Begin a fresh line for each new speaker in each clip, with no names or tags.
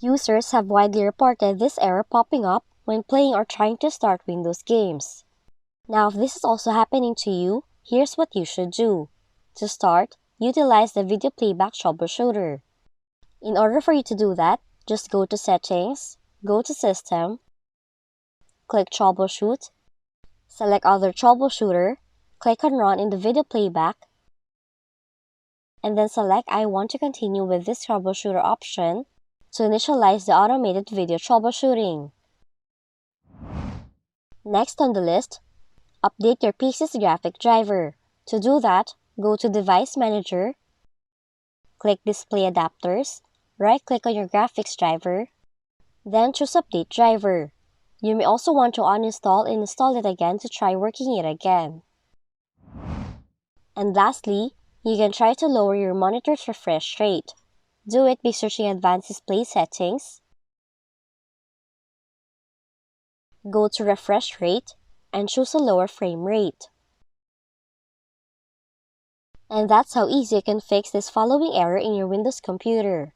Users have widely reported this error popping up when playing or trying to start Windows games. Now, if this is also happening to you, here's what you should do. To start, utilize the video playback troubleshooter. In order for you to do that, just go to Settings, go to System, click Troubleshoot, select Other Troubleshooter, click on Run in the video playback, and then select I want to continue with this troubleshooter option to initialize the automated video troubleshooting. Next on the list, update your PC's graphic driver. To do that, go to Device Manager, click Display Adapters, right-click on your graphics driver, then choose Update Driver. You may also want to uninstall and install it again to try working it again. And lastly, you can try to lower your monitor's refresh rate. Do it by searching Advanced Display Settings, go to Refresh Rate, and choose a lower frame rate. And that's how easy you can fix this following error in your Windows computer.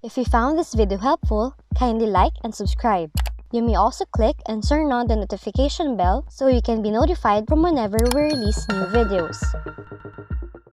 If you found this video helpful, kindly like and subscribe. You may also click and turn on the notification bell so you can be notified from whenever we release new videos.